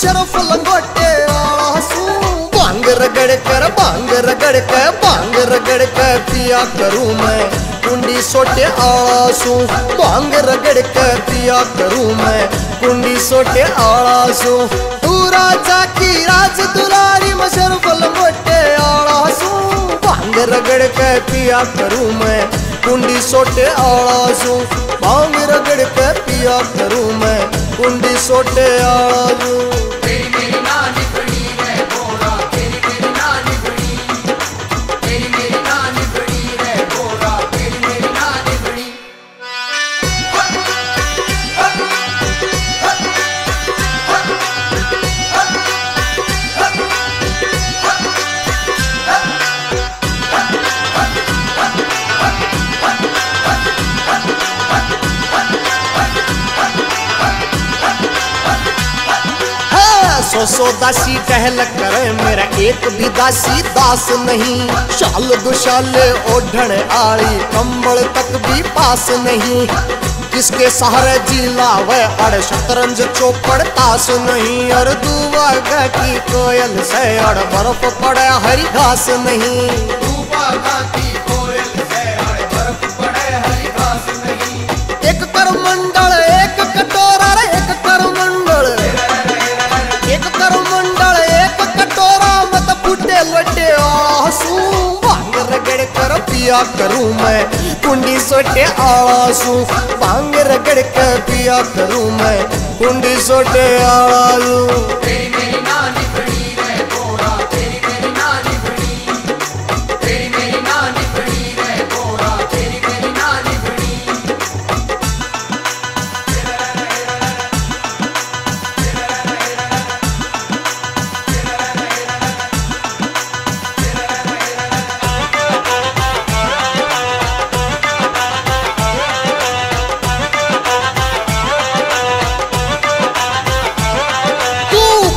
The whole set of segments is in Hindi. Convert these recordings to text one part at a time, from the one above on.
शरफ लंगोटे आसू। भांग रगड़ कर पिया करूं मैं कुंडी सोटे आसू। भांग रगड़ कर पिया करूं मैं कुंडी सोटे आसू। तू राजा की राज दुलारी में शरफ लंगोटे आसू। भांग रगड़ कर पिया करूं मैं कुंडी सोटे आसू। भांग रगड़ कर पिया करूं मैं कुंडी सोटे आसू। सो दासी टहल करे मेरा एक भी दासी दास नहीं। शाल दुशाल ओढ़ण आली कंबल तक भी पास नहीं। किसके सहारे जिला वे अड़ शतरंज चौपड़ तास नहीं। और दुआगा की कोयल से अड़ बर्फ पड़े हरी घास नहीं। एक कर मंडल एक कटोरा एक कर मंडल एक कटोरा मत फूटे लटे आसू। भांग रगड़ कर पिया करूं मैं कुंडी सोटे आसू। भांग रगड़ कर पिया करूं मैं कुंडी सोटे आसू।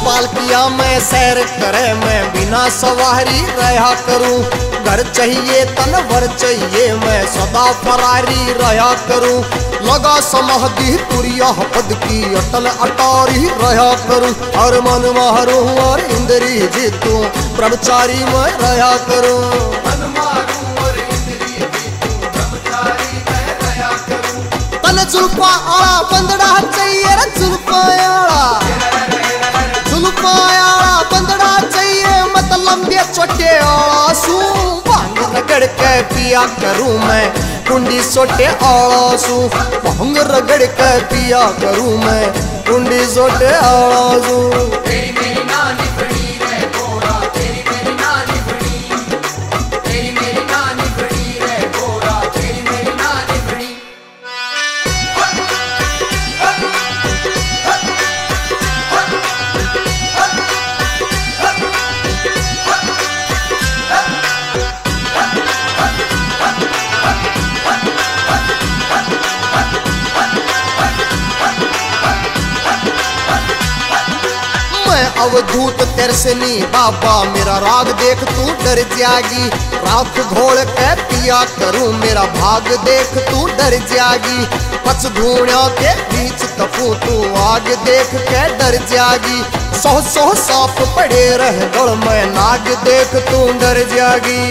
पालकिया मैं सैर करे मैं बिना सवारी रहा करूं। घर चाहिए तनवर चाहिए मैं सदा फरारी रहा करूं। लगा समाधि तुरिया पद की अटल अटारी रहा करूं। और मन मारूं और इंद्री जीतूं ब्रह्मचारी मैं रहा करूं। तन जुल्फा आला बंदड़ा चाहिए रे जुल्फा आला बंदड़ा चाहिए मत लंबे छोटे आसू। भांग रगड़ के पिया करूं मैं कुंडी सोटे आसू। भांग रगड़ के पिया करूं मैं कुंडी सोटे आसू। अवधूत तेरसनी बाबा मेरा राग देख तू डर जागी। राख घोल के पिया करूं मेरा भाग देख तू डर जागी। पच धूणिया के बीच तपू तू आग देख के डर जागी। सौ सौ सांप पड़े रह गल में नाग देख तू डर जागी।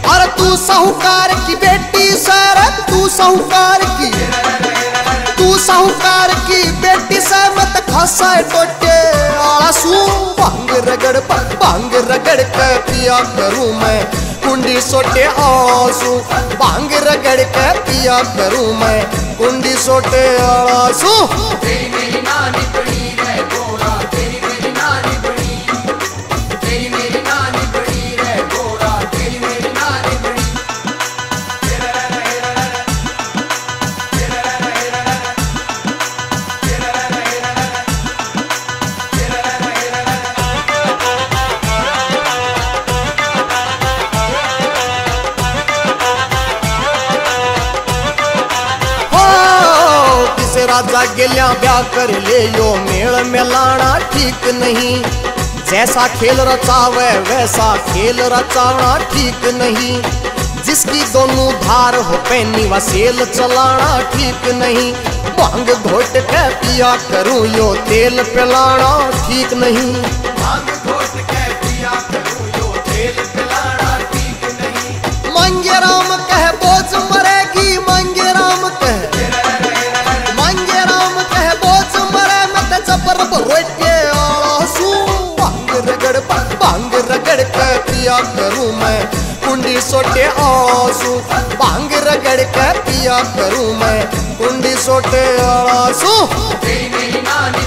अरे तू साहूकार की बेटी सर तू साहूकार की बेटी से मत खसा टोटे आसू। भांग रगड़ के पिया करूं मैं कुंडी सोटे आसू। भांग रगड़ के पिया करूं मैं कुंडी सोटे आसू। राजा गेलिया ब्याह कर ले यो मेल मिलाना ठीक नहीं। जैसा खेल रचावे वैसा खेल रचाना ठीक नहीं। जिसकी दोनों धार हो पैनी व सेल चलाना ठीक नहीं। भांग घोट के पिया करूं यो तेल पिलाना ठीक नहीं। भांग घोट के पिया करूं यो तेल पिलाना ठीक नहीं। मांगे राम कह बोझ मरेगी, मांगे राम कह, मांगे राम कह बोझ मरे मैं ते जबर रोटे आसू। भांग रगड़ के पिया करूं मैं कुंडी सोटे आसू। भांग रगड़ के पिया करूं मैं कुंडी सोटे आसू। नहीं नानी